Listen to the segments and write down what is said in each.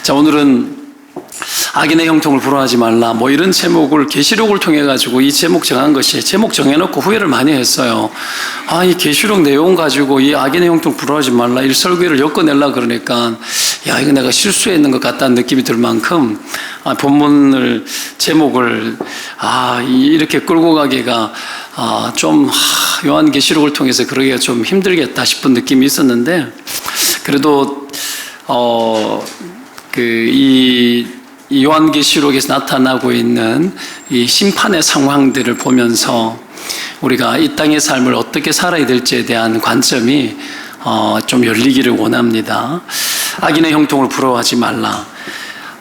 자, 오늘은 악인의 형통을 부러워하지 말라, 뭐 이런 제목을 계시록을 통해 가지고 이 제목 정한 것이, 제목 정해놓고 후회를 많이 했어요. 이 계시록 내용 가지고 이 악인의 형통 부러워하지 말라 이 설교를 엮어내려 그러니까 이거 내가 실수했는 것 같다는 느낌이 들 만큼 본문을 제목을 이렇게 끌고 가기가 좀 요한계시록을 통해서 그러기가 좀 힘들겠다 싶은 느낌이 있었는데, 그래도 이 요한계시록에서 나타나고 있는 이 심판의 상황들을 보면서 우리가 이 땅의 삶을 어떻게 살아야 될지에 대한 관점이 좀 열리기를 원합니다. 악인의 형통을 부러워하지 말라.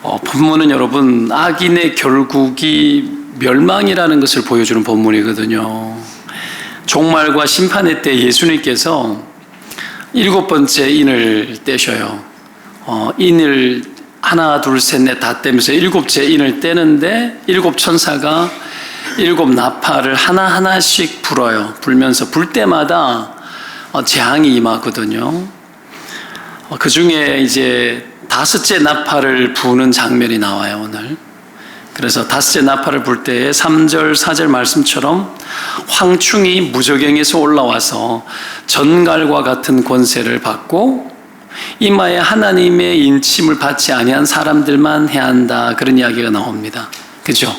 본문은 여러분 악인의 결국이 멸망이라는 것을 보여주는 본문이거든요. 종말과 심판의 때 예수님께서 7번째 인을 떼셔요. 인을 하나 둘 셋 넷 다 떼면서 7째 인을 떼는데 7 천사가 7 나팔을 하나하나씩 불어요. 불면서 불 때마다 재앙이 임하거든요. 그 중에 이제 5째 나팔을 부는 장면이 나와요, 오늘. 그래서 5째 나팔을 불 때에 3절 4절 말씀처럼 황충이 무저갱에서 올라와서 전갈과 같은 권세를 받고 이마에 하나님의 인침을 받지 아니한 사람들만 해야 한다, 그런 이야기가 나옵니다. 그죠?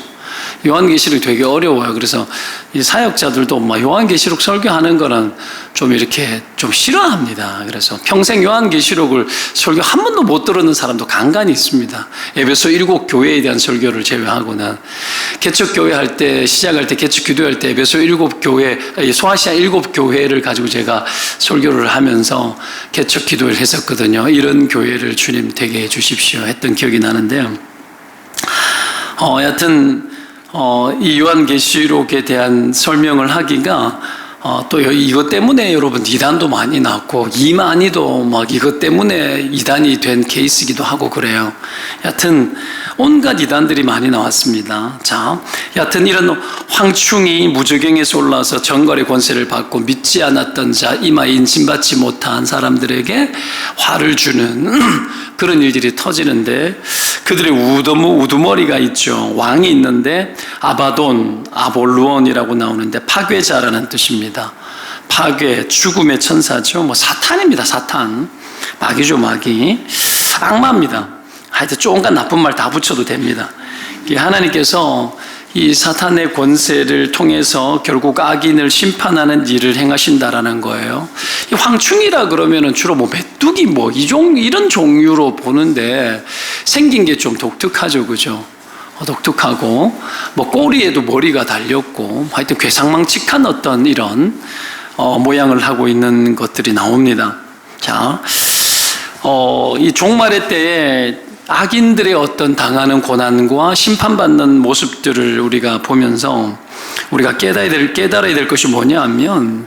요한계시록 되게 어려워요. 그래서 이 사역자들도 요한계시록 설교하는 거는 좀 이렇게 좀 싫어합니다. 그래서 평생 요한계시록을 설교 한 번도 못 들었는 사람도 간간히 있습니다. 에베소 7 교회에 대한 설교를 제외하고는. 개척교회 할 때, 시작할 때, 개척 기도할 때 에베소 7 교회, 소아시아 7 교회를 가지고 제가 설교를 하면서 개척 기도를 했었거든요. 이런 교회를 주님 되게 해주십시오 했던 기억이 나는데요. 여하튼 이 요한계시록에 대한 설명을 하기가 또 이것 때문에 여러분 이단도 많이 났고 이만희도 이것 때문에 이단이 된 케이스이기도 하고 그래요. 여하튼 온갖 이단들이 많이 나왔습니다. 자, 여하튼 이런 황충이 무저갱에서 올라와서 전갈의 권세를 받고 믿지 않았던 자, 이마에 인침받지 못한 사람들에게 화를 주는 그런 일들이 터지는데, 그들의 우두머리가 있죠. 왕이 있는데 아바돈, 아볼루온이라고 나오는데 파괴자라는 뜻입니다. 파괴, 죽음의 천사죠. 사탄입니다. 사탄. 마귀죠, 마귀. 악마입니다. 하여튼 온갖 나쁜 말 다 붙여도 됩니다. 하나님께서 이 사탄의 권세를 통해서 결국 악인을 심판하는 일을 행하신다라는 거예요. 이 황충이라 그러면은 주로 메뚜기 이런 종류로 보는데 생긴 게 좀 독특하죠, 그죠? 독특하고 꼬리에도 머리가 달렸고 하여튼 괴상망측한 어떤 이런 모양을 하고 있는 것들이 나옵니다. 자, 이 종말의 때에 악인들의 어떤 당하는 고난과 심판받는 모습들을 우리가 보면서 우리가 깨달아야 될 것이 뭐냐 하면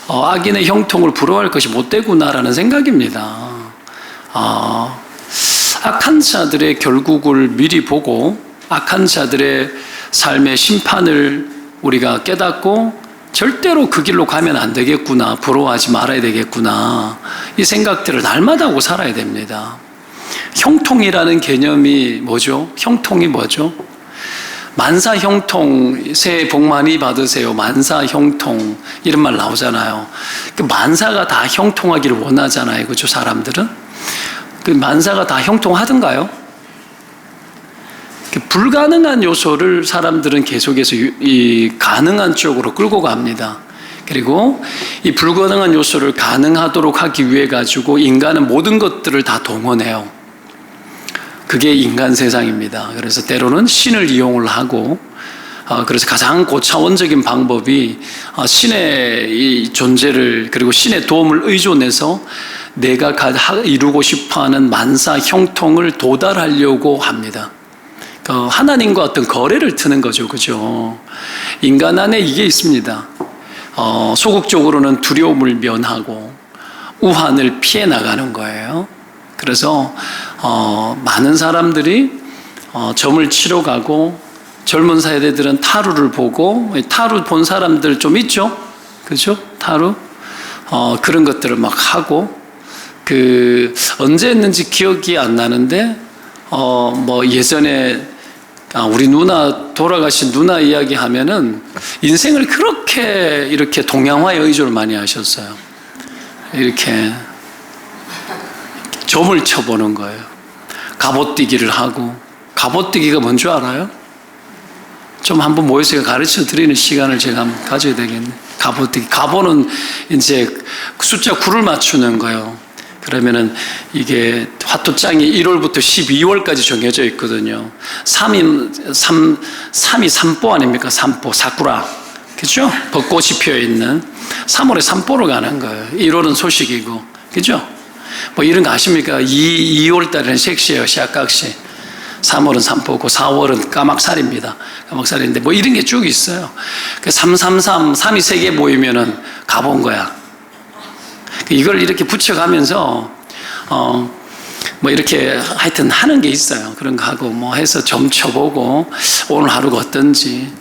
악인의 형통을 부러워할 것이 못 되구나라는 생각입니다. 악한 자들의 결국을 미리 보고 악한 자들의 삶의 심판을 우리가 깨닫고 절대로 그 길로 가면 안 되겠구나, 부러워하지 말아야 되겠구나, 이 생각들을 날마다 하고 살아야 됩니다. 형통이라는 개념이 뭐죠? 형통이 뭐죠? 만사형통, 새해 복 많이 받으세요. 만사형통, 이런 말 나오잖아요. 그 만사가 다 형통하기를 원하잖아요. 그죠? 사람들은? 그 만사가 다 형통하던가요? 불가능한 요소를 사람들은 계속해서 이 가능한 쪽으로 끌고 갑니다. 그리고 이 불가능한 요소를 가능하도록 하기 위해 가지고 인간은 모든 것들을 다 동원해요. 그게 인간 세상입니다. 그래서 때로는 신을 이용을 하고, 그래서 가장 고차원적인 방법이 신의 이 존재를, 그리고 신의 도움을 의존해서 내가 이루고 싶어하는 만사 형통을 도달하려고 합니다. 하나님과 어떤 거래를 트는 거죠, 그죠? 인간 안에 이게 있습니다. 소극적으로는 두려움을 면하고 우환을 피해 나가는 거예요. 그래서 많은 사람들이 점을 치러 가고, 젊은 세대들은 타로를 보고, 타로 본 사람들 좀 있죠? 그죠? 타로? 그런 것들을 막 하고, 언제 했는지 기억이 안 나는데, 뭐 예전에 우리 누나, 돌아가신 누나 이야기 하면은 인생을 그렇게 이렇게 동양화의 의존을 많이 하셨어요. 이렇게 점을 쳐보는 거예요. 갑옷뛰기를 하고. 갑옷뛰기가 뭔 줄 알아요? 좀 한번 모여서 가르쳐 드리는 시간을 제가 한번 가져야 되겠네. 갑옷뛰기. 갑옷은 이제 숫자 9를 맞추는 거예요. 그러면은 이게 화토장이 1월부터 12월까지 정해져 있거든요. 3이 삼보 아닙니까? 삼보, 사쿠라. 그죠? 벚꽃이 피어 있는. 3월에 삼보로 가는 거예요. 1월은 소식이고. 그죠? 뭐 이런 거 아십니까? 2월 달에는 색시예요. 시약각시. 3월은 삼보고 4월은 까막살입니다. 까막살인데 뭐 이런 게 쭉 있어요. 333, 3이 3개 모이면은 가본 거야. 이걸 이렇게 붙여가면서 뭐 이렇게 하여튼 하는 게 있어요. 그런 거 하고 뭐 해서 점 쳐보고 오늘 하루가 어떤지.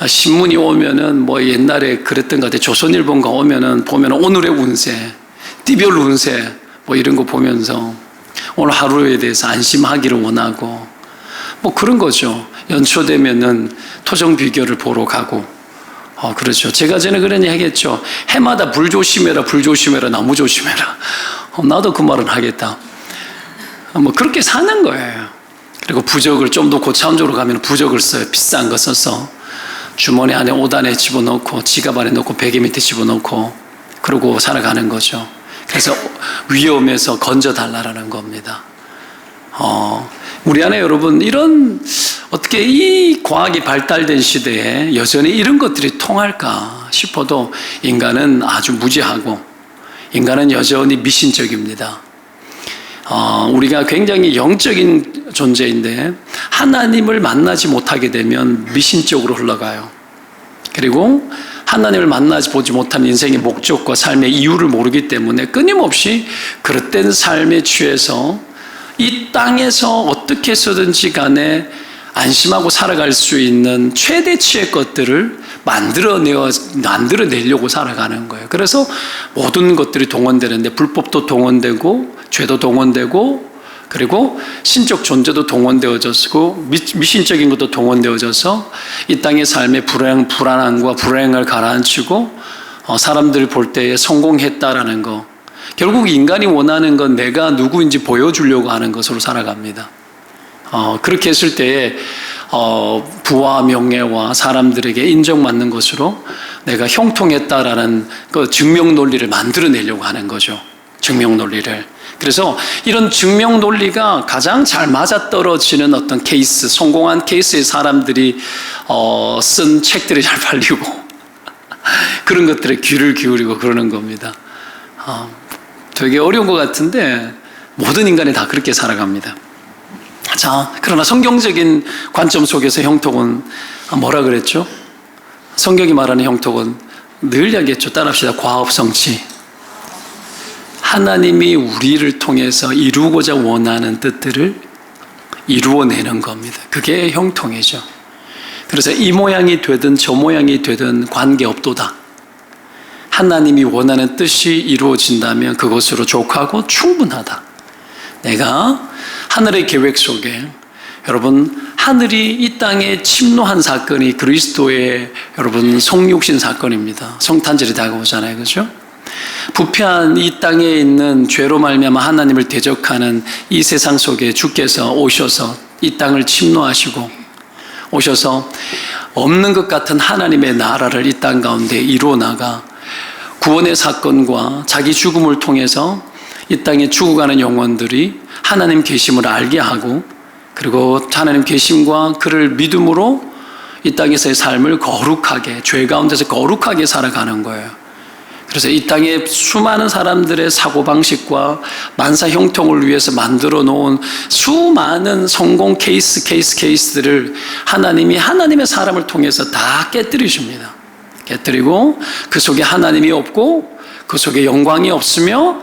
신문이 오면은 뭐 옛날에 그랬던 것 같아요. 조선일보가 오면은 오늘의 운세, 띠별 운세 뭐 이런 거 보면서 오늘 하루에 대해서 안심하기를 원하고 뭐 그런 거죠. 연초되면은 토정 비결을 보러 가고. 그렇죠. 제가 전에 그런 얘기 하겠죠. 해마다 불 조심해라, 불 조심해라, 나무 조심해라. 나도 그 말은 하겠다. 뭐 그렇게 사는 거예요. 그리고 부적을 좀 더 고차원적으로 가면 부적을 써요. 비싼 거 써서. 주머니 안에 옷 안에 집어넣고, 지갑 안에 넣고, 베개 밑에 집어넣고, 그러고 살아가는 거죠. 그래서 위험에서 건져달라는 겁니다. 우리 안에 여러분, 이런, 어떻게 이 과학이 발달된 시대에 여전히 이런 것들이 통할까 싶어도 인간은 아주 무지하고, 인간은 여전히 미신적입니다. 우리가 굉장히 영적인 존재인데, 하나님을 만나지 못하게 되면 미신적으로 흘러가요. 그리고 하나님을 만나지 보지 못한 인생의 목적과 삶의 이유를 모르기 때문에 끊임없이 그릇된 삶에 취해서 이 땅에서 어떻게 해서든지 간에 안심하고 살아갈 수 있는 최대치의 것들을 만들어내려고 살아가는 거예요. 그래서 모든 것들이 동원되는데 불법도 동원되고 죄도 동원되고 그리고 신적 존재도 동원되어졌고 미신적인 것도 동원되어져서 이 땅의 삶의 불안함과 불행을 가라앉히고 사람들 볼 때에 성공했다라는 거. 결국 인간이 원하는 건 내가 누구인지 보여주려고 하는 것으로 살아갑니다. 그렇게 했을 때에 부와 명예와 사람들에게 인정받는 것으로 내가 형통했다라는 그 증명 논리를 만들어내려고 하는 거죠. 증명 논리를. 그래서 이런 증명 논리가 가장 잘 맞아떨어지는 어떤 케이스, 성공한 케이스의 사람들이 쓴 책들이 잘 팔리고 그런 것들에 귀를 기울이고 그러는 겁니다. 되게 어려운 것 같은데 모든 인간이 다 그렇게 살아갑니다. 자, 그러나 성경적인 관점 속에서 형통은 뭐라 그랬죠? 성경이 말하는 형통은 늘 이야기했죠. 따라합시다. 과업성취. 하나님이 우리를 통해서 이루고자 원하는 뜻들을 이루어내는 겁니다. 그게 형통이죠. 그래서 이 모양이 되든 저 모양이 되든 관계없도다. 하나님이 원하는 뜻이 이루어진다면 그것으로 족하고 충분하다. 내가 하늘의 계획 속에 여러분 하늘이 이 땅에 침노한 사건이 그리스도의 여러분 성육신 사건입니다. 성탄절이 다가오잖아요. 그렇죠? 부패한 이 땅에 있는 죄로 말미암아 하나님을 대적하는 이 세상 속에 주께서 오셔서 이 땅을 침노하시고 오셔서 없는 것 같은 하나님의 나라를 이 땅 가운데 이루어 나가 구원의 사건과 자기 죽음을 통해서 이 땅에 죽어가는 영혼들이 하나님 계심을 알게 하고 그리고 하나님 계심과 그를 믿음으로 이 땅에서의 삶을 거룩하게 죄 가운데서 거룩하게 살아가는 거예요. 그래서 이 땅에 수많은 사람들의 사고방식과 만사 형통을 위해서 만들어 놓은 수많은 성공 케이스들을 하나님이 하나님의 사람을 통해서 다 깨뜨리십니다. 깨뜨리고 그 속에 하나님이 없고 그 속에 영광이 없으며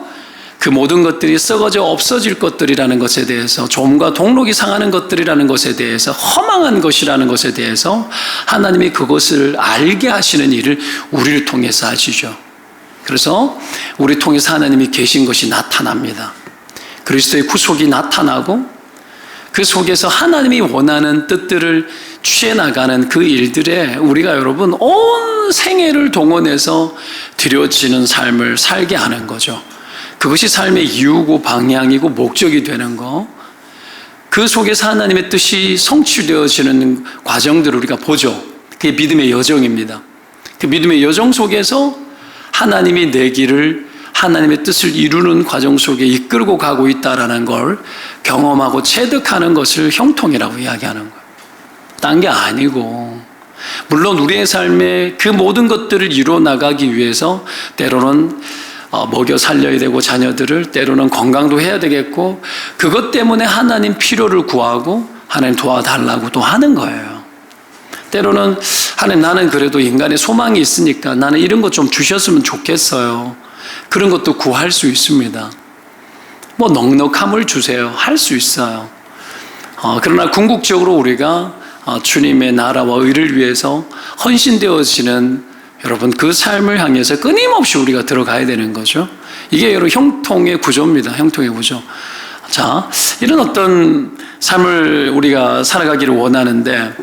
그 모든 것들이 썩어져 없어질 것들이라는 것에 대해서 좀과 동록이 상하는 것들이라는 것에 대해서 허망한 것이라는 것에 대해서 하나님이 그것을 알게 하시는 일을 우리를 통해서 하시죠. 그래서 우리 통해서 하나님이 계신 것이 나타납니다. 그리스도의 구속이 나타나고 그 속에서 하나님이 원하는 뜻들을 취해나가는 그 일들에 우리가 여러분 온 생애를 동원해서 드려지는 삶을 살게 하는 거죠. 그것이 삶의 이유고 방향이고 목적이 되는 거. 그 속에서 하나님의 뜻이 성취되어지는 과정들을 우리가 보죠. 그게 믿음의 여정입니다. 그 믿음의 여정 속에서 하나님이 내 길을, 하나님의 뜻을 이루는 과정 속에 이끌고 가고 있다는 걸 경험하고 체득하는 것을 형통이라고 이야기하는 거예요. 딴 게 아니고, 물론 우리의 삶에 그 모든 것들을 이루어 나가기 위해서 때로는 먹여 살려야 되고 자녀들을, 때로는 건강도 해야 되겠고, 그것 때문에 하나님 필요를 구하고 하나님 도와달라고 또 하는 거예요. 때로는 하나님, 나는 그래도 인간의 소망이 있으니까 나는 이런 것 좀 주셨으면 좋겠어요. 그런 것도 구할 수 있습니다. 뭐 넉넉함을 주세요. 할 수 있어요. 그러나 궁극적으로 우리가 주님의 나라와 의를 위해서 헌신되어지는 여러분 그 삶을 향해서 끊임없이 우리가 들어가야 되는 거죠. 이게 여러분 형통의 구조입니다. 형통의 구조. 자, 이런 어떤 삶을 우리가 살아가기를 원하는데,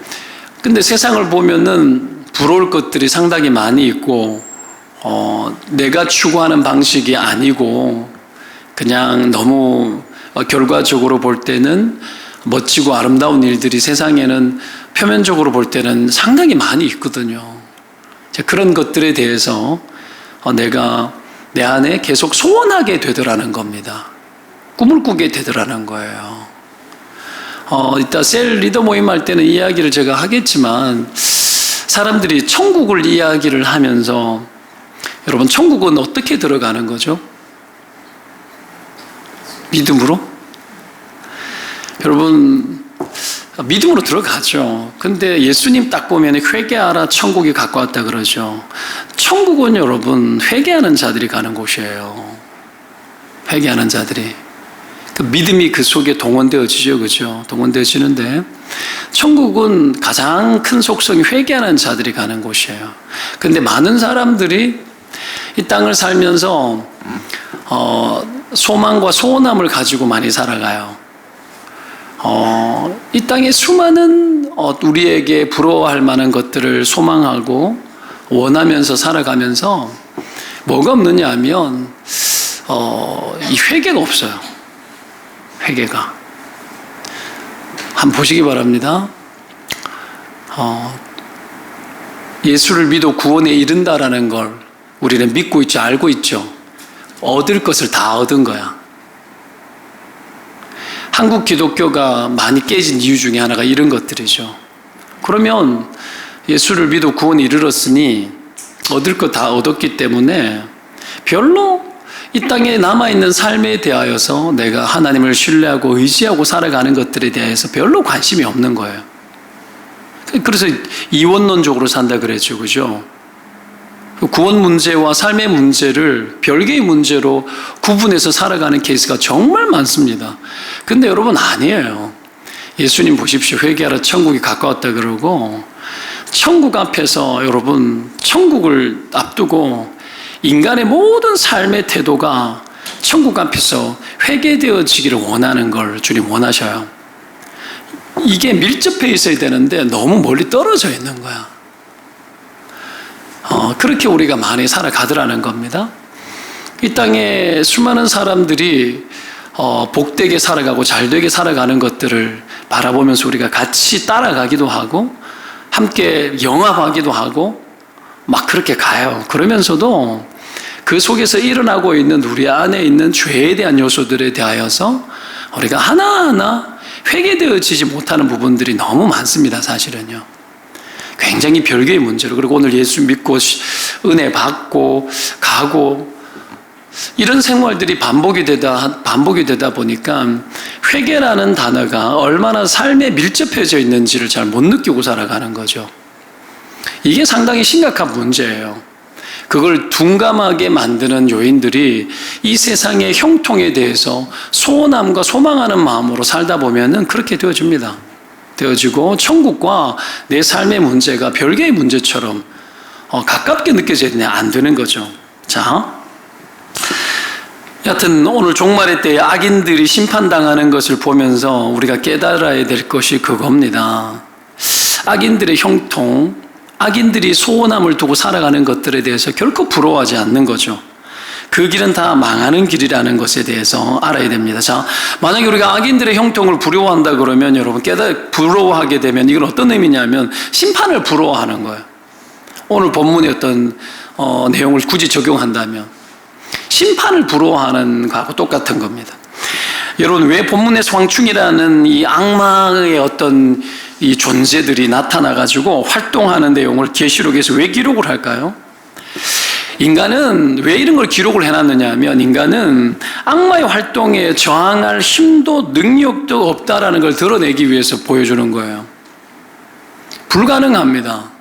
근데 세상을 보면은 부러울 것들이 상당히 많이 있고, 내가 추구하는 방식이 아니고 그냥 너무 결과적으로 볼 때는 멋지고 아름다운 일들이 세상에는 표면적으로 볼 때는 상당히 많이 있거든요. 그런 것들에 대해서 내가 내 안에 계속 소원하게 되더라는 겁니다. 꿈을 꾸게 되더라는 거예요. 이따 셀 리더 모임 할 때는 이야기를 제가 하겠지만, 사람들이 천국을 이야기를 하면서, 여러분 천국은 어떻게 들어가는 거죠? 믿음으로? 여러분 믿음으로 들어가죠. 근데 예수님 딱 보면 회개하라 천국이 가까웠다 그러죠. 천국은 여러분 회개하는 자들이 가는 곳이에요. 회개하는 자들이. 그 믿음이 그 속에 동원되어지죠. 그죠? 동원되어지는데, 천국은 가장 큰 속성이 회개하는 자들이 가는 곳이에요. 근데 많은 사람들이 이 땅을 살면서 소망과 소원함을 가지고 많이 살아가요. 이 땅에 수많은 우리에게 부러워할 만한 것들을 소망하고 원하면서 살아가면서 뭐가 없느냐 하면 이 회개가 없어요. 회개가. 한번 보시기 바랍니다. 예수를 믿어 구원에 이른다라는 걸 우리는 믿고 있죠. 알고 있죠. 얻을 것을 다 얻은 거야. 한국 기독교가 많이 깨진 이유 중에 하나가 이런 것들이죠. 그러면 예수를 믿어 구원에 이르렀으니 얻을 것 다 얻었기 때문에 별로 이 땅에 남아있는 삶에 대하여서 내가 하나님을 신뢰하고 의지하고 살아가는 것들에 대해서 별로 관심이 없는 거예요. 그래서 이원론적으로 산다 그랬죠. 그죠? 구원 문제와 삶의 문제를 별개의 문제로 구분해서 살아가는 케이스가 정말 많습니다. 근데 여러분 아니에요. 예수님 보십시오. 회개하라 천국이 가까웠다 그러고, 천국 앞에서 여러분 천국을 앞두고 인간의 모든 삶의 태도가 천국 앞에서 회개되어지기를 원하는 걸 주님 원하셔요. 이게 밀접해 있어야 되는데 너무 멀리 떨어져 있는 거야. 그렇게 우리가 많이 살아가더라는 겁니다. 이 땅에 수많은 사람들이 복되게 살아가고 잘되게 살아가는 것들을 바라보면서 우리가 같이 따라가기도 하고 함께 영합하기도 하고 막 그렇게 가요. 그러면서도 그 속에서 일어나고 있는 우리 안에 있는 죄에 대한 요소들에 대하여서 우리가 하나하나 회개되어지지 못하는 부분들이 너무 많습니다. 사실은요. 굉장히 별개의 문제로. 그리고 오늘 예수 믿고 은혜 받고 가고 이런 생활들이 반복이 되다 보니까 회개라는 단어가 얼마나 삶에 밀접해져 있는지를 잘 못 느끼고 살아가는 거죠. 이게 상당히 심각한 문제예요. 그걸 둔감하게 만드는 요인들이 이 세상의 형통에 대해서 소원함과 소망하는 마음으로 살다 보면은 그렇게 되어지고 천국과 내 삶의 문제가 별개의 문제처럼 가깝게 느껴져야 안 되는 거죠. 자, 여하튼 오늘 종말의 때에 악인들이 심판당하는 것을 보면서 우리가 깨달아야 될 것이 그겁니다. 악인들의 형통, 악인들이 소원함을 두고 살아가는 것들에 대해서 결코 부러워하지 않는 거죠. 그 길은 다 망하는 길이라는 것에 대해서 알아야 됩니다. 자, 만약에 우리가 악인들의 형통을 부러워한다 그러면 여러분 부러워하게 되면 이건 어떤 의미냐면 심판을 부러워하는 거예요. 오늘 본문의 어떤 내용을 굳이 적용한다면 심판을 부러워하는 거하고 똑같은 겁니다. 여러분, 왜 본문에서 황충이라는 이 악마의 어떤 이 존재들이 나타나가지고 활동하는 내용을 계시록에서 왜 기록을 할까요? 인간은 왜 이런 걸 기록을 해놨느냐 하면 인간은 악마의 활동에 저항할 힘도 능력도 없다라는 걸 드러내기 위해서 보여주는 거예요. 불가능합니다.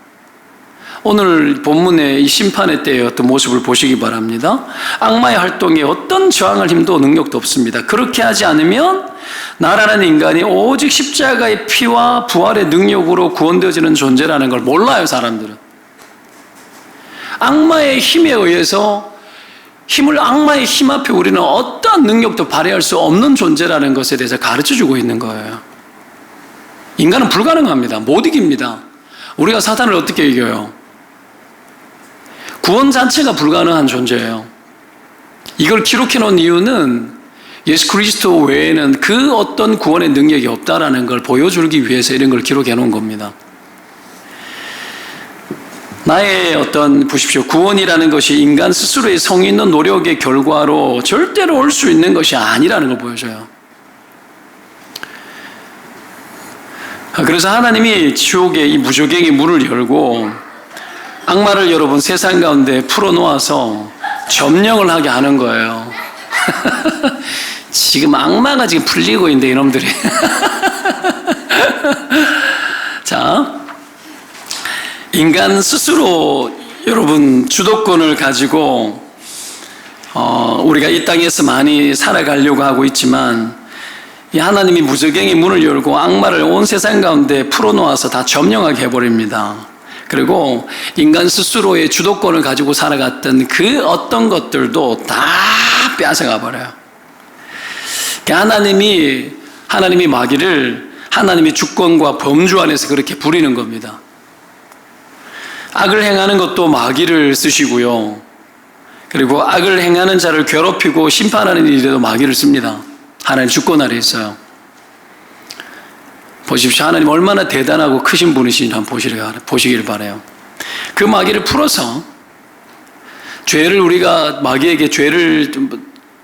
오늘 본문의 이 심판의 때의 어떤 모습을 보시기 바랍니다. 악마의 활동에 어떤 저항할 힘도 능력도 없습니다. 그렇게 하지 않으면 나라는 인간이 오직 십자가의 피와 부활의 능력으로 구원되어지는 존재라는 걸 몰라요, 사람들은. 악마의 힘에 의해서 악마의 힘 앞에 우리는 어떠한 능력도 발휘할 수 없는 존재라는 것에 대해서 가르쳐주고 있는 거예요. 인간은 불가능합니다. 못 이깁니다. 우리가 사탄을 어떻게 이겨요? 구원 자체가 불가능한 존재예요. 이걸 기록해 놓은 이유는 예수 그리스도 외에는 그 어떤 구원의 능력이 없다라는 걸 보여주기 위해서 이런 걸 기록해 놓은 겁니다. 나의 보십시오. 구원이라는 것이 인간 스스로의 성의 있는 노력의 결과로 절대로 올 수 있는 것이 아니라는 걸 보여줘요. 그래서 하나님이 지옥의 이 무저갱이 문을 열고 악마를 여러분 세상 가운데 풀어놓아서 점령을 하게 하는 거예요. 지금 악마가 지금 풀리고 있는데 이놈들이. 자, 인간 스스로 여러분 주도권을 가지고 우리가 이 땅에서 많이 살아가려고 하고 있지만 이 하나님이 무저갱이 문을 열고 악마를 온 세상 가운데 풀어놓아서 다 점령하게 해버립니다. 그리고 인간 스스로의 주도권을 가지고 살아갔던 그 어떤 것들도 다 빼앗아가 버려요. 하나님이 마귀를 하나님의 주권과 범주 안에서 그렇게 부리는 겁니다. 악을 행하는 것도 마귀를 쓰시고요. 그리고 악을 행하는 자를 괴롭히고 심판하는 일에도 마귀를 씁니다. 하나님 주권 아래 있어요. 보십시오. 하나님 얼마나 대단하고 크신 분이신지 한번 보시길 바라요. 그 마귀를 풀어서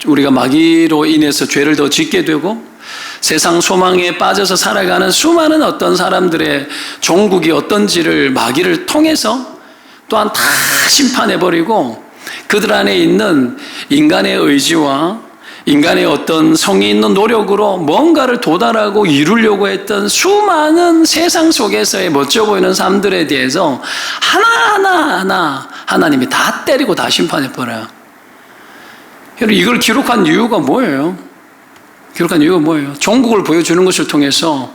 우리가 마귀로 인해서 죄를 더 짓게 되고 세상 소망에 빠져서 살아가는 수많은 어떤 사람들의 종국이 어떤지를 마귀를 통해서 또한 다 심판해버리고 그들 안에 있는 인간의 의지와 인간의 어떤 성의 있는 노력으로 뭔가를 도달하고 이루려고 했던 수많은 세상 속에서의 멋져 보이는 삶들에 대해서 하나하나 하나님이 다 때리고 다 심판해버려요. 여러분, 이걸 기록한 이유가 뭐예요? 종국을 보여주는 것을 통해서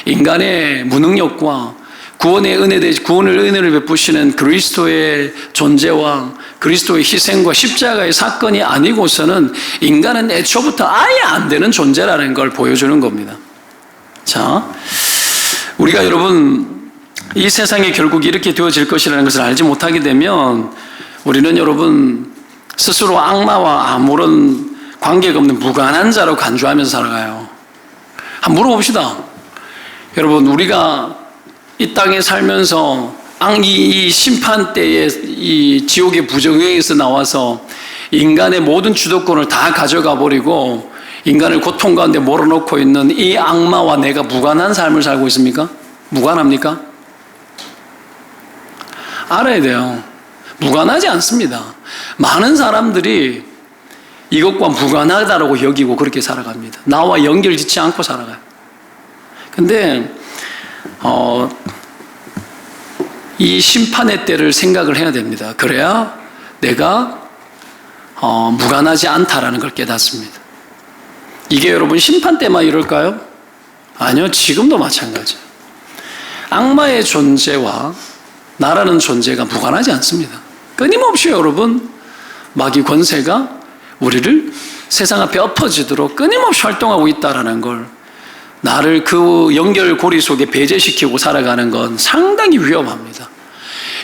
인간의 무능력과 구원의 은혜를 베푸시는 그리스도의 존재와 그리스도의 희생과 십자가의 사건이 아니고서는 인간은 애초부터 아예 안 되는 존재라는 걸 보여주는 겁니다. 자, 우리가 여러분 이 세상에 결국 이렇게 되어질 것이라는 것을 알지 못하게 되면 우리는 여러분 스스로 악마와 아무런 관계가 없는 무관한 자로 간주하면서 살아가요. 한번 물어봅시다. 여러분, 우리가 이 땅에 살면서 이 심판 때에 이 지옥의 부정행에서 나와서 인간의 모든 주도권을 다 가져가 버리고 인간을 고통 가운데 몰아넣고 있는 이 악마와 내가 무관한 삶을 살고 있습니까? 무관합니까? 알아야 돼요. 무관하지 않습니다. 많은 사람들이 이것과 무관하다라고 여기고 그렇게 살아갑니다. 나와 연결 짓지 않고 살아가요. 근데 이 심판의 때를 생각을 해야 됩니다. 그래야 내가 무관하지 않다라는 걸 깨닫습니다. 이게 여러분 심판 때만 이럴까요? 아니요, 지금도 마찬가지예요. 악마의 존재와 나라는 존재가 무관하지 않습니다. 끊임없이 여러분 마귀 권세가 우리를 세상 앞에 엎어지도록 끊임없이 활동하고 있다라는 걸, 나를 그 연결고리 속에 배제시키고 살아가는 건 상당히 위험합니다.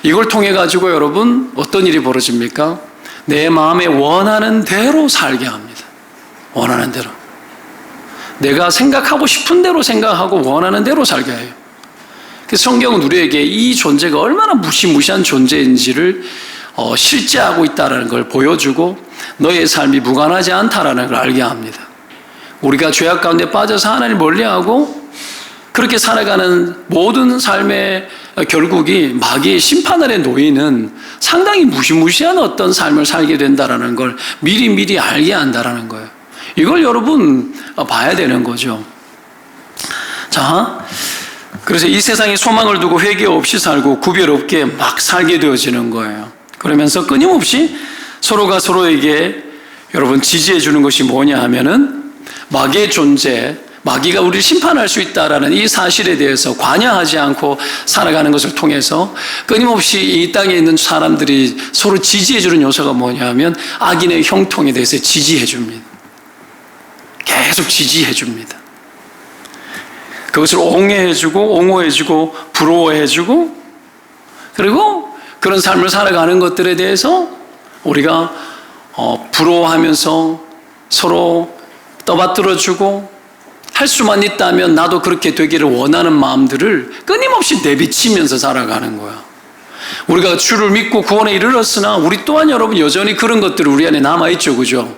이걸 통해 가지고 여러분 어떤 일이 벌어집니까? 내 마음에 원하는 대로 살게 합니다. 원하는 대로. 내가 생각하고 싶은 대로 생각하고 원하는 대로 살게 해요. 그래서 성경은 우리에게 이 존재가 얼마나 무시무시한 존재인지를 실제하고 있다는 걸 보여주고 너의 삶이 무관하지 않다라는 걸 알게 합니다. 우리가 죄악 가운데 빠져서 하나님을 멀리하고 그렇게 살아가는 모든 삶의 결국이 마귀의 심판 아래 놓이는 상당히 무시무시한 어떤 삶을 살게 된다는 걸 미리미리 알게 한다는 거예요. 이걸 여러분 봐야 되는 거죠. 자, 그래서 이 세상에 소망을 두고 회개 없이 살고 구별 없게 막 살게 되어지는 거예요. 그러면서 끊임없이 서로가 서로에게 여러분 지지해 주는 것이 뭐냐 하면은 마귀의 존재, 마귀가 우리를 심판할 수 있다라는 이 사실에 대해서 관여하지 않고 살아가는 것을 통해서 끊임없이 이 땅에 있는 사람들이 서로 지지해 주는 요소가 뭐냐 하면 악인의 형통에 대해서 지지해 줍니다. 계속 지지해 줍니다. 그것을 옹호해 주고 부러워해 주고, 그리고 그런 삶을 살아가는 것들에 대해서 우리가 부러워하면서 서로 떠받들어 주고, 할 수만 있다면 나도 그렇게 되기를 원하는 마음들을 끊임없이 내비치면서 살아가는 거야. 우리가 주를 믿고 구원에 이르렀으나 우리 또한 여러분 여전히 그런 것들이 우리 안에 남아있죠. 그죠?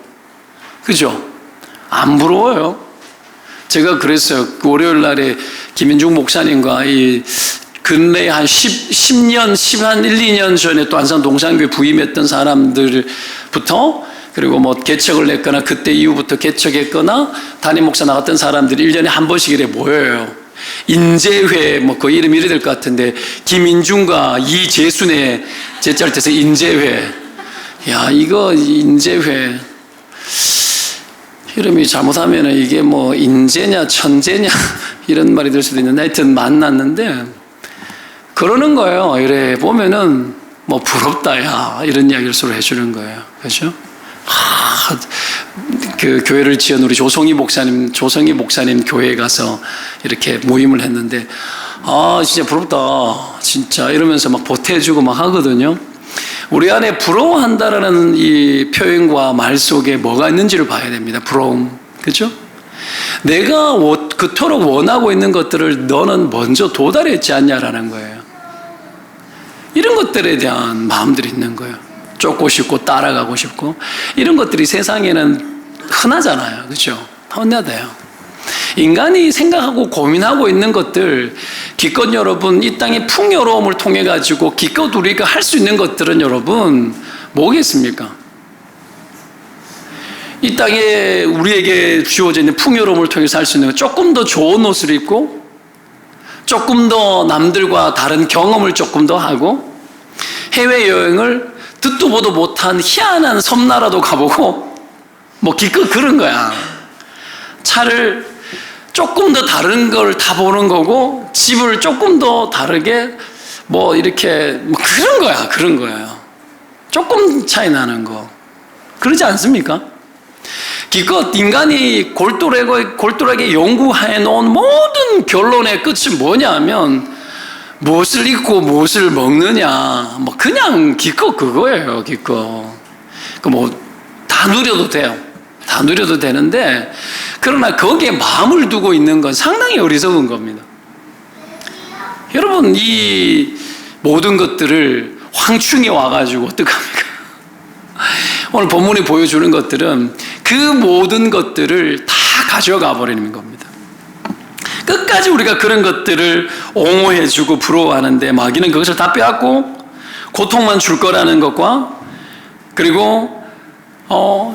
그죠? 안 부러워요. 제가 그랬어요. 월요일 날에 김인중 목사님과 이 근래 한 10년, 1, 2년 전에 또 안산 동산교회 부임했던 사람들부터, 그리고 뭐 개척을 냈거나 그때 이후부터 개척했거나 담임 목사 나갔던 사람들이 1년에 한 번씩 이래 모여요. 인재회, 뭐 그 이름이 이래 될 것 같은데, 김인중과 이재순의 제자를 떼서 인재회. 야, 이거 인재회. 이름이 잘못하면 이게 뭐 인재냐 천재냐 이런 말이 될 수도 있는데, 하여튼 만났는데 그러는 거예요. 이래 보면은 뭐 부럽다 야 이런 이야기를 서로 해주는 거예요. 그렇죠? 그 교회를 지은 우리 조성희 목사님 교회에 가서 이렇게 모임을 했는데, 진짜 부럽다 진짜 이러면서 막 보태주고 막 하거든요. 우리 안에 부러워한다라는 이 표현과 말 속에 뭐가 있는지를 봐야 됩니다. 부러움. 그죠? 내가 그토록 원하고 있는 것들을 너는 먼저 도달했지 않냐라는 거예요. 이런 것들에 대한 마음들이 있는 거예요. 쫓고 싶고 따라가고 싶고, 이런 것들이 세상에는 흔하잖아요. 그죠? 흔하대요. 인간이 생각하고 고민하고 있는 것들, 기껏 여러분 이 땅의 풍요로움을 통해 가지고 기껏 우리가 할 수 있는 것들은 여러분 뭐겠습니까? 이 땅에 우리에게 주어져 있는 풍요로움을 통해서 할 수 있는 것, 조금 더 좋은 옷을 입고 조금 더 남들과 다른 경험을 조금 더 하고, 해외여행을 듣도 보도 못한 희한한 섬나라도 가보고, 뭐 기껏 그런 거야. 차를 조금 더 다른 걸 타보는 거고, 집을 조금 더 다르게 뭐 이렇게 뭐 그런 거예요. 조금 차이 나는 거. 그러지 않습니까? 기껏 인간이 골똘하게 연구해 놓은 모든 결론의 끝은 뭐냐면 무엇을 입고 무엇을 먹느냐, 뭐 그냥 기껏 그거예요. 기껏 뭐 다 누려도 돼요. 다 누려도 되는데, 그러나 거기에 마음을 두고 있는 건 상당히 어리석은 겁니다. 여러분, 이 모든 것들을 황충이 와가지고 어떡합니까? 오늘 본문이 보여주는 것들은 그 모든 것들을 다 가져가 버리는 겁니다. 끝까지 우리가 그런 것들을 옹호해주고 부러워하는데, 마귀는 그것을 다 빼앗고 고통만 줄 거라는 것과, 그리고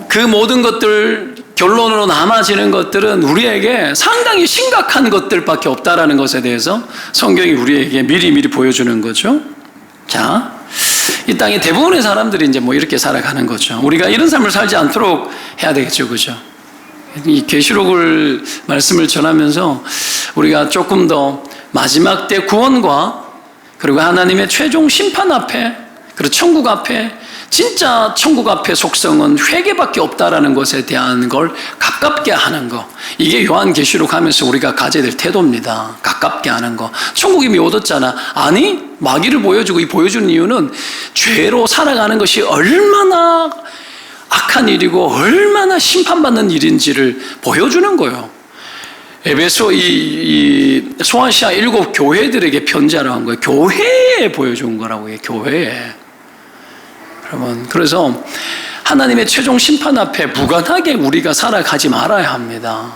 그 모든 것들 결론으로 남아지는 것들은 우리에게 상당히 심각한 것들밖에 없다라는 것에 대해서 성경이 우리에게 미리미리 보여주는 거죠. 자, 이 땅의 대부분의 사람들이 이제 뭐 이렇게 살아가는 거죠. 우리가 이런 삶을 살지 않도록 해야 되겠죠. 그죠? 이 계시록을 말씀을 전하면서 우리가 조금 더 마지막 때 구원과, 그리고 하나님의 최종 심판 앞에, 그리고 천국 앞에 진짜 천국 앞의 속성은 회개밖에 없다라는 것에 대한 걸 가깝게 하는 거. 이게 요한계시록 하면서 우리가 가져야 될 태도입니다. 가깝게 하는 거. 천국이 이미 얻었잖아. 아니, 마귀를 보여주고 이 보여주는 이유는 죄로 살아가는 것이 얼마나 악한 일이고 얼마나 심판받는 일인지를 보여주는 거예요. 에베소 이 소아시아 7 교회들에게 편지하라고 한 거예요. 교회에 보여준 거라고 해요. 교회에. 여러분, 그래서 하나님의 최종 심판 앞에 무관하게 우리가 살아가지 말아야 합니다.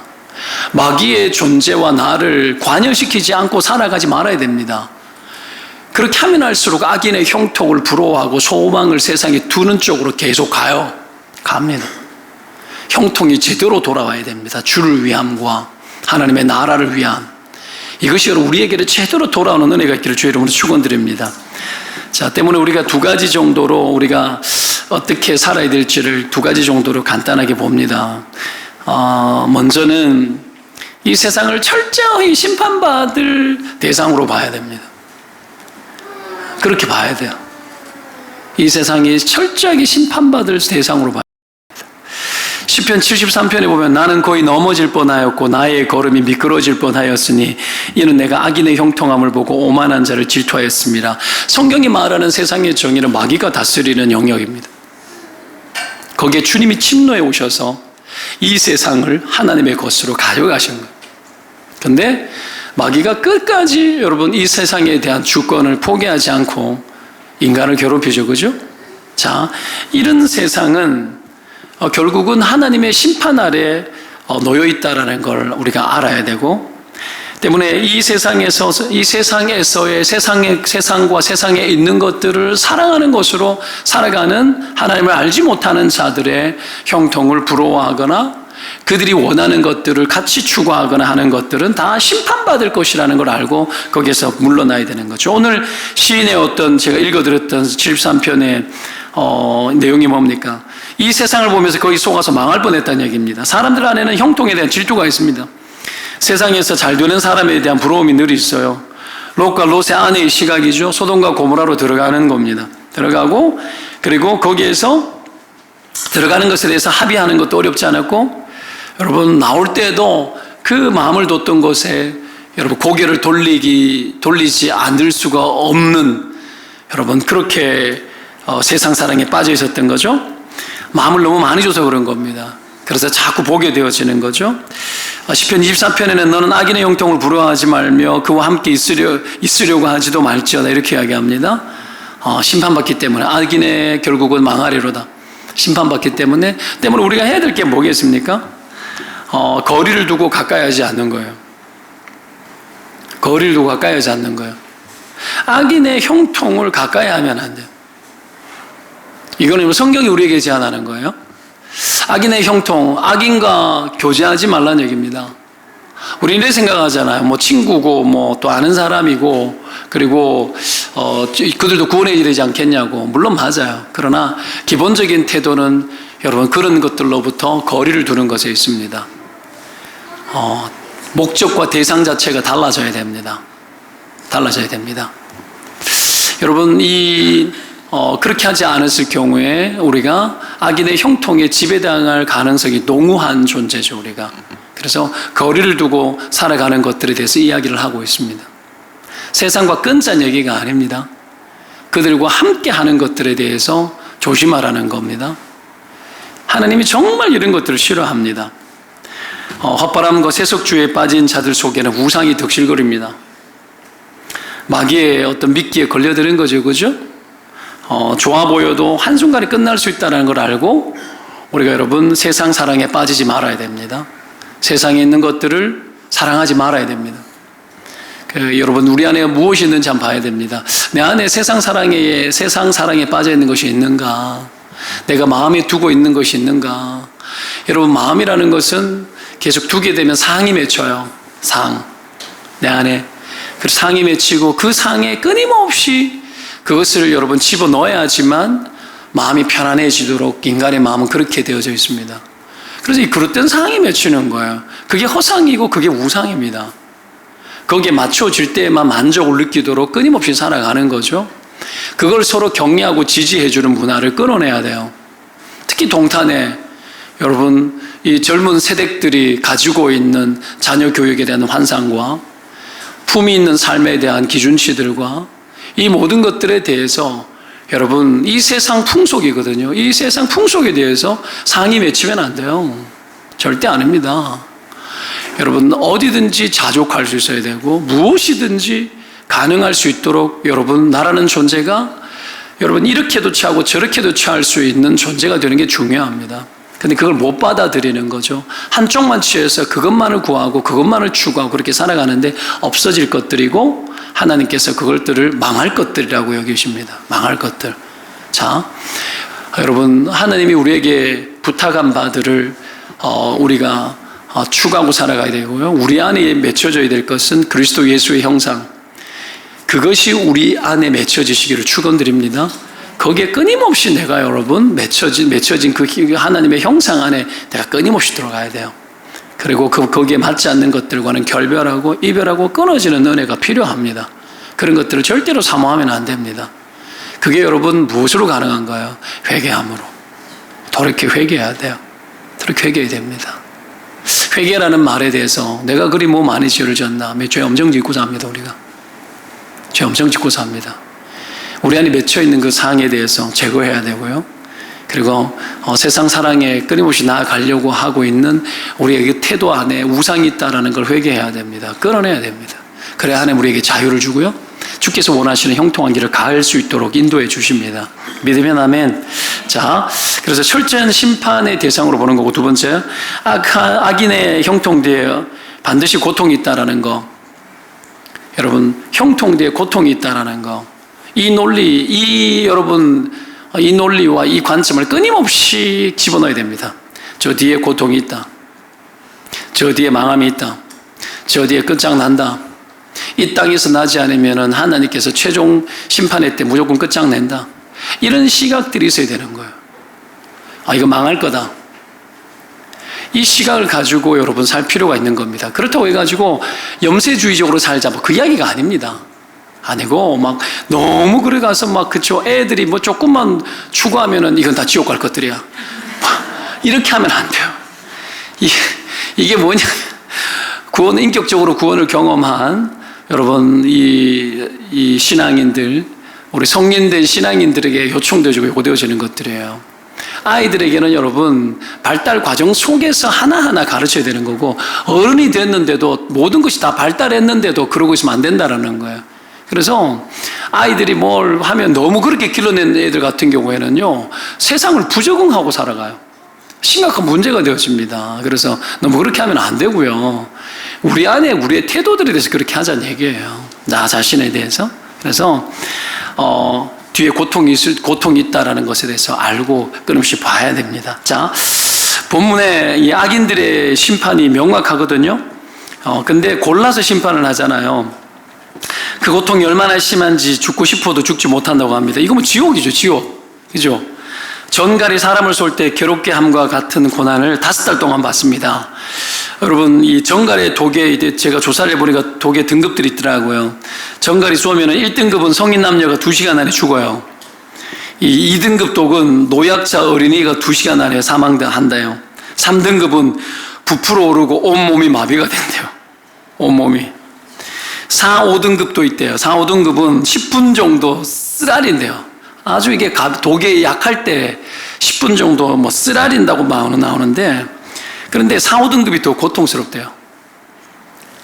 마귀의 존재와 나를 관여시키지 않고 살아가지 말아야 됩니다. 그렇게 하면 할수록 악인의 형통을 부러워하고 소망을 세상에 두는 쪽으로 계속 갑니다. 형통이 제대로 돌아와야 됩니다. 주를 위함과 하나님의 나라를 위함. 이것이 우리에게는 제대로 돌아오는 은혜가 있기를 주의 이름으로 축원드립니다. 자, 때문에 우리가 2가지 정도로 우리가 어떻게 살아야 될지를 2가지 정도로 간단하게 봅니다. 먼저는 이 세상을 철저히 심판받을 대상으로 봐야 됩니다. 그렇게 봐야 돼요. 이 세상이 철저하게 심판받을 대상으로 봐야 됩니다. 시편 73편에 보면 나는 거의 넘어질 뻔하였고 나의 걸음이 미끄러질 뻔하였으니 이는 내가 악인의 형통함을 보고 오만한 자를 질투하였습니다. 성경이 말하는 세상의 정의는 마귀가 다스리는 영역입니다. 거기에 주님이 침노해 오셔서 이 세상을 하나님의 것으로 가져가신 거예요. 그런데 마귀가 끝까지 여러분 이 세상에 대한 주권을 포기하지 않고 인간을 괴롭히죠. 그죠? 자, 이런 세상은 결국은 하나님의 심판 아래 놓여 있다라는 걸 우리가 알아야 되고, 때문에 이 세상에서의 세상과 세상에 있는 것들을 사랑하는 것으로 살아가는 하나님을 알지 못하는 자들의 형통을 부러워하거나 그들이 원하는 것들을 같이 추구하거나 하는 것들은 다 심판받을 것이라는 걸 알고 거기에서 물러나야 되는 거죠. 오늘 시인의 제가 읽어드렸던 73편의 내용이 뭡니까? 이 세상을 보면서 거기 속아서 망할 뻔했다는 얘기입니다. 사람들 안에는 형통에 대한 질투가 있습니다. 세상에서 잘 되는 사람에 대한 부러움이 늘 있어요. 롯과 롯의 아내의 시각이죠. 소돔과 고모라로 들어가는 겁니다. 들어가고 그리고 거기에서 들어가는 것에 대해서 합의하는 것도 어렵지 않았고, 여러분 나올 때도 그 마음을 뒀던 곳에 여러분 고개를 돌리지 않을 수가 없는, 여러분 그렇게 세상 사랑에 빠져 있었던 거죠. 마음을 너무 많이 줘서 그런 겁니다. 그래서 자꾸 보게 되어지는 거죠. 시편 23편에는 너는 악인의 형통을 부러워하지 말며 그와 함께 있으려고 하지도 말지어다 이렇게 이야기합니다. 심판받기 때문에 악인의 결국은 망하리로다. 심판받기 때문에 우리가 해야 될 게 뭐겠습니까? 거리를 두고 가까이 하지 않는 거예요. 거리를 두고 가까이 하지 않는 거예요. 악인의 형통을 가까이 하면 안 돼요. 이거는 성경이 우리에게 제안하는 거예요. 악인의 형통, 악인과 교제하지 말라는 얘기입니다. 우리 이렇게 생각하잖아요. 친구고 또 아는 사람이고 그리고 그들도 구원해야 되지 않겠냐고. 물론 맞아요. 그러나 기본적인 태도는 여러분 그런 것들로부터 거리를 두는 것에 있습니다. 목적과 대상 자체가 달라져야 됩니다. 달라져야 됩니다. 여러분 그렇게 하지 않았을 경우에 우리가 악인의 형통에 지배당할 가능성이 농후한 존재죠, 우리가. 그래서 거리를 두고 살아가는 것들에 대해서 이야기를 하고 있습니다. 세상과 끊자는 얘기가 아닙니다. 그들과 함께 하는 것들에 대해서 조심하라는 겁니다. 하나님이 정말 이런 것들을 싫어합니다. 헛바람과 세속주의에 빠진 자들 속에는 우상이 득실거립니다. 마귀의 어떤 미끼에 걸려드는 거죠, 그죠? 좋아 보여도 한순간에 끝날 수 있다는 걸 알고 우리가 여러분 세상 사랑에 빠지지 말아야 됩니다. 세상에 있는 것들을 사랑하지 말아야 됩니다. 여러분 우리 안에 무엇이 있는지 한번 봐야 됩니다. 내 안에 세상 사랑에 빠져 있는 것이 있는가? 내가 마음에 두고 있는 것이 있는가? 여러분 마음이라는 것은 계속 두게 되면 상이 맺혀요. 내 안에 그 상이 맺히고 그 상에 끊임없이 그것을 여러분 집어넣어야지만 마음이 편안해지도록 인간의 마음은 그렇게 되어져 있습니다. 그래서 이 그릇된 상이 맺히는 거예요. 그게 허상이고 그게 우상입니다. 거기에 맞춰질 때에만 만족을 느끼도록 끊임없이 살아가는 거죠. 그걸 서로 격려하고 지지해주는 문화를 끊어내야 돼요. 특히 동탄에 여러분 이 젊은 세대들이 가지고 있는 자녀 교육에 대한 환상과 품위 있는 삶에 대한 기준치들과 이 모든 것들에 대해서 여러분 이 세상 풍속이거든요. 이 세상 풍속에 대해서 상이 맺히면 안 돼요. 절대 아닙니다. 여러분 어디든지 자족할 수 있어야 되고 무엇이든지 가능할 수 있도록 여러분 나라는 존재가 여러분 이렇게도 취하고 저렇게도 취할 수 있는 존재가 되는 게 중요합니다. 근데 그걸 못 받아들이는 거죠. 한쪽만 취해서 그것만을 구하고 그것만을 추구하고 그렇게 살아가는데 없어질 것들이고 하나님께서 그것들을 망할 것들이라고 여기십니다. 망할 것들. 자, 여러분 하나님이 우리에게 부탁한 바들을 우리가 추구하고 살아가야 되고요. 우리 안에 맺혀져야 될 것은 그리스도 예수의 형상. 그것이 우리 안에 맺혀지시기를 축원드립니다. 거기에 끊임없이 내가 여러분 맺혀진 그 하나님의 형상 안에 내가 끊임없이 들어가야 돼요. 그리고 거기에 맞지 않는 것들과는 결별하고 이별하고 끊어지는 은혜가 필요합니다. 그런 것들을 절대로 사모하면 안 됩니다. 그게 여러분 무엇으로 가능한가요? 회개함으로. 돌이켜 회개해야 돼요. 돌이켜 회개해야 됩니다. 회개라는 말에 대해서 내가 그리 뭐 많이 죄를 졌나? 죄 엄청 짓고 삽니다, 우리가. 죄 엄청 짓고 삽니다. 우리 안에 맺혀있는 그 상에 대해서 제거해야 되고요. 그리고 세상 사랑에 끊임없이 나아가려고 하고 있는 우리의 그 태도 안에 우상이 있다는 걸 회개해야 됩니다. 끊어내야 됩니다. 그래야 하나님 우리에게 자유를 주고요. 주께서 원하시는 형통한 길을 갈 수 있도록 인도해 주십니다. 믿으면 아멘. 자, 그래서 철저한 심판의 대상으로 보는 거고, 두 번째, 악인의 형통 뒤에 반드시 고통이 있다는 거. 여러분, 형통 뒤에 고통이 있다는 거. 이 논리, 여러분, 이 논리와 이 관점을 끊임없이 집어넣어야 됩니다. 저 뒤에 고통이 있다. 저 뒤에 망함이 있다. 저 뒤에 끝장난다. 이 땅에서 나지 않으면 하나님께서 최종 심판의 때 무조건 끝장낸다. 이런 시각들이 있어야 되는 거예요. 이거 망할 거다. 이 시각을 가지고 여러분 살 필요가 있는 겁니다. 그렇다고 해가지고 염세주의적으로 살자, 그 이야기가 아닙니다. 아니고 너무 그래 가서 그쵸, 애들이 조금만 추구하면은 이건 다 지옥 갈 것들이야. 이렇게 하면 안 돼요. 이게 뭐냐? 인격적으로 구원을 경험한 여러분 이 신앙인들, 우리 성인된 신앙인들에게 요청되어지고 요구되어지는 것들이에요. 아이들에게는 여러분 발달 과정 속에서 하나하나 가르쳐야 되는 거고, 어른이 됐는데도 모든 것이 다 발달했는데도 그러고 있으면 안 된다는 거예요. 그래서 아이들이 뭘 하면 너무 그렇게 길러낸 애들 같은 경우에는요, 세상을 부적응하고 살아가요. 심각한 문제가 되어집니다. 그래서 너무 그렇게 하면 안 되고요. 우리 안에 우리의 태도들에 대해서 그렇게 하자는 얘기예요. 나 자신에 대해서. 그래서 뒤에 고통이 있다라는 것에 대해서 알고 끊임없이 봐야 됩니다. 자, 본문에 이 악인들의 심판이 명확하거든요. 근데 골라서 심판을 하잖아요. 그 고통이 얼마나 심한지 죽고 싶어도 죽지 못한다고 합니다. 이거 지옥이죠, 지옥. 그죠? 전갈이 사람을 쏠 때 괴롭게 함과 같은 고난을 5달 동안 받습니다. 여러분, 이 전갈의 독에 제가 조사를 해보니까 독의 등급들이 있더라고요. 전갈이 쏘면 1등급은 성인 남녀가 2시간 안에 죽어요. 이 2등급 독은 노약자 어린이가 2시간 안에 사망한대요. 3등급은 부풀어 오르고 온몸이 마비가 된대요. 온몸이. 4, 5등급도 있대요. 4, 5등급은 10분 정도 쓰라린대요. 아주 이게 독에 약할 때 10분 정도 쓰라린다고 나오는데, 그런데 4, 5등급이 더 고통스럽대요.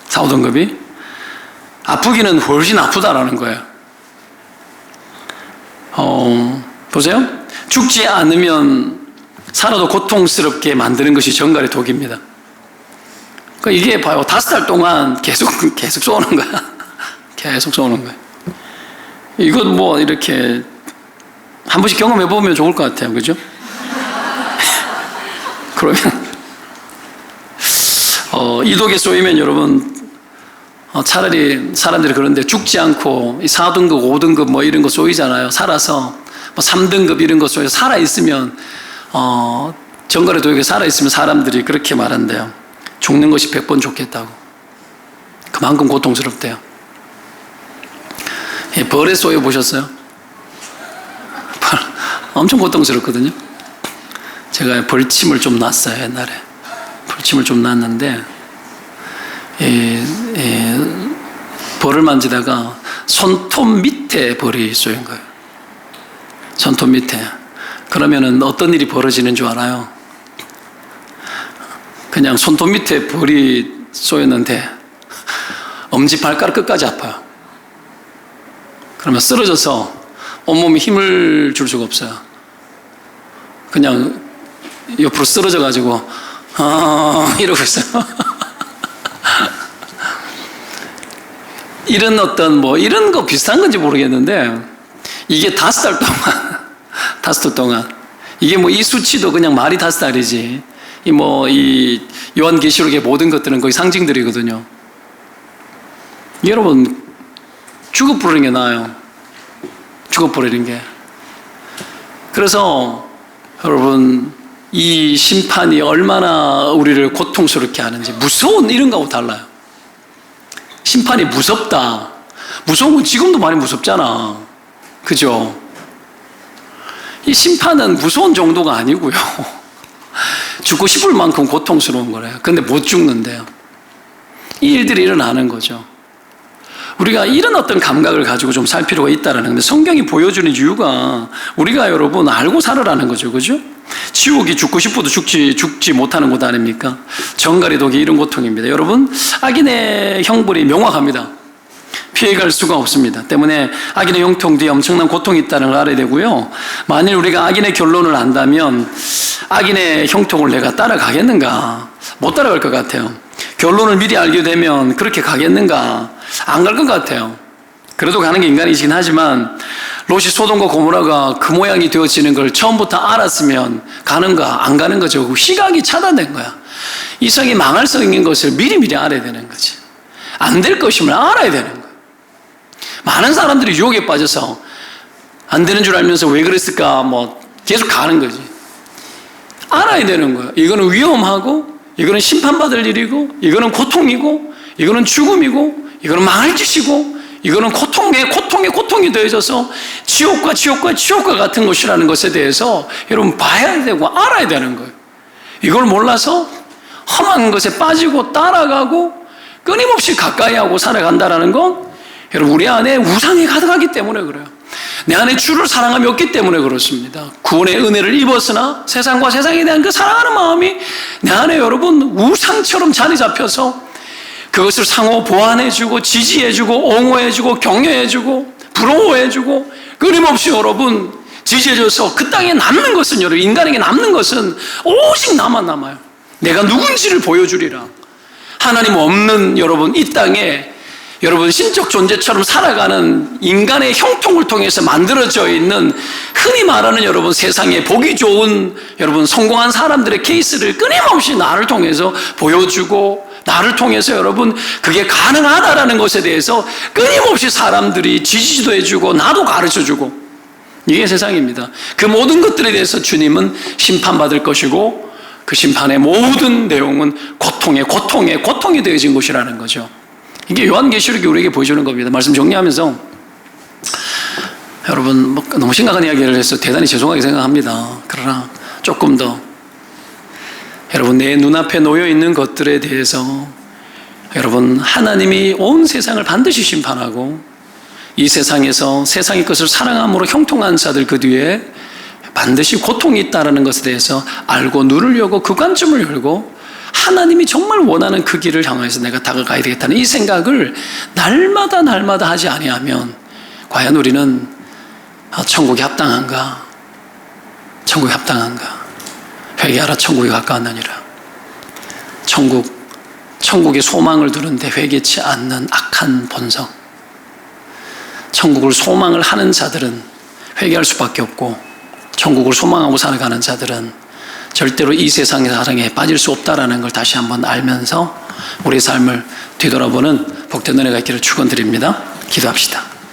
4, 5등급이. 아프기는 훨씬 아프다라는 거예요. 보세요. 죽지 않으면 살아도 고통스럽게 만드는 것이 전갈의 독입니다. 이게 봐요. 5달 동안 계속 쏘는 거야. 계속 쏘는 거야. 이건 이렇게 한 번씩 경험해 보면 좋을 것 같아요. 그죠? 그러면 이 독에 쏘이면 여러분 차라리 사람들이 그런데 죽지 않고 4등급, 5등급 이런 거 쏘이잖아요. 살아서 3등급 이런 거 쏘여 살아있으면 전갈의 독에 살아있으면 사람들이 그렇게 말한대요. 죽는 것이 100번 좋겠다고. 그만큼 고통스럽대요. 벌에 쏘여 보셨어요? 엄청 고통스럽거든요. 제가 벌침을 좀 놨어요, 옛날에. 벌침을 좀 놨는데, 벌을 만지다가 손톱 밑에 벌이 쏘인 거예요. 손톱 밑에. 그러면은 어떤 일이 벌어지는 줄 알아요? 그냥 손톱 밑에 벌이 쏘였는데 엄지발가락 끝까지 아파요. 그러면 쓰러져서 온몸에 힘을 줄 수가 없어요. 그냥 옆으로 쓰러져가지고 이러고 있어요. 이런 어떤 이런 거 비슷한 건지 모르겠는데 이게 5달 동안 5달 동안 이게 이 수치도 그냥 말이 5달이지 이 요한계시록의 모든 것들은 거의 상징들이거든요. 여러분 죽어버리는 게 나아요. 죽어버리는 게. 그래서 여러분 이 심판이 얼마나 우리를 고통스럽게 하는지 무서운 이런 거하고 달라요. 심판이 무섭다. 무서운 건 지금도 많이 무섭잖아. 그죠? 이 심판은 무서운 정도가 아니고요. 죽고 싶을 만큼 고통스러운 거래요. 근데 못 죽는데요. 이 일들이 일어나는 거죠. 우리가 이런 어떤 감각을 가지고 좀 살 필요가 있다는 건데 성경이 보여주는 이유가 우리가 여러분 알고 살으라는 거죠. 그죠? 지옥이 죽고 싶어도 죽지 못하는 곳 아닙니까? 정갈이 독이 이런 고통입니다. 여러분 악인의 형벌이 명확합니다. 피해갈 수가 없습니다. 때문에 악인의 형통 뒤에 엄청난 고통이 있다는 걸 알아야 되고요. 만일 우리가 악인의 결론을 안다면 악인의 형통을 내가 따라가겠는가? 못 따라갈 것 같아요. 결론을 미리 알게 되면 그렇게 가겠는가? 안 갈 것 같아요. 그래도 가는 게 인간이긴 하지만 롯이 소돔과 고모라가 그 모양이 되어지는 걸 처음부터 알았으면 가는가 안 가는 거죠. 시각이 차단된 거야. 이 세상이 망할 수 있는 것을 미리 알아야 되는 거지. 안 될 것임을 알아야 되는 거야. 많은 사람들이 유혹에 빠져서 안 되는 줄 알면서 왜 그랬을까 계속 가는 거지. 알아야 되는 거야. 이거는 위험하고 이거는 심판받을 일이고 이거는 고통이고 이거는 죽음이고 이거는 망할 짓이고 이거는 고통이 더해져서 지옥과 같은 것이라는 것에 대해서 여러분 봐야 되고 알아야 되는 거예요. 이걸 몰라서 험한 것에 빠지고 따라가고 끊임없이 가까이 하고 살아간다는 건 여러분 우리 안에 우상이 가득하기 때문에 그래요. 내 안에 주를 사랑함이 없기 때문에 그렇습니다. 구원의 은혜를 입었으나 세상과 세상에 대한 그 사랑하는 마음이 내 안에 여러분 우상처럼 자리 잡혀서 그것을 상호 보완해주고 지지해주고 옹호해주고 격려해주고 부러워해주고 끊임없이 여러분 지지해줘서 그 땅에 남는 것은 여러분 인간에게 남는 것은 오직 나만 남아요. 내가 누군지를 보여주리라. 하나님 없는 여러분 이 땅에 여러분 신적 존재처럼 살아가는 인간의 형통을 통해서 만들어져 있는 흔히 말하는 여러분 세상에 보기 좋은 여러분 성공한 사람들의 케이스를 끊임없이 나를 통해서 보여주고 나를 통해서 여러분 그게 가능하다라는 것에 대해서 끊임없이 사람들이 지지도 해주고 나도 가르쳐주고 이게 세상입니다. 그 모든 것들에 대해서 주님은 심판받을 것이고 그 심판의 모든 내용은 고통이 되어진 것이라는 거죠. 이게 요한계시록이 우리에게 보여주는 겁니다. 말씀 정리하면서 여러분 너무 심각한 이야기를 해서 대단히 죄송하게 생각합니다. 그러나 조금 더 여러분 내 눈앞에 놓여있는 것들에 대해서 여러분 하나님이 온 세상을 반드시 심판하고 이 세상에서 세상의 것을 사랑함으로 형통한 자들 그 뒤에 반드시 고통이 있다는 것에 대해서 알고 눈을 열고 그 관점을 열고 하나님이 정말 원하는 그 길을 향해서 내가 다가가야 되겠다는 이 생각을 날마다 하지 아니하면 과연 우리는 천국에 합당한가? 천국에 합당한가? 회개하라 천국에 가까웠느니라. 천국의 소망을 두는데 회개치 않는 악한 본성. 천국을 소망을 하는 자들은 회개할 수밖에 없고 천국을 소망하고 살아가는 자들은 절대로 이 세상의 사랑에 빠질 수 없다는 걸 다시 한번 알면서 우리의 삶을 뒤돌아보는 복된 은혜가 있기를 축원드립니다. 기도합시다.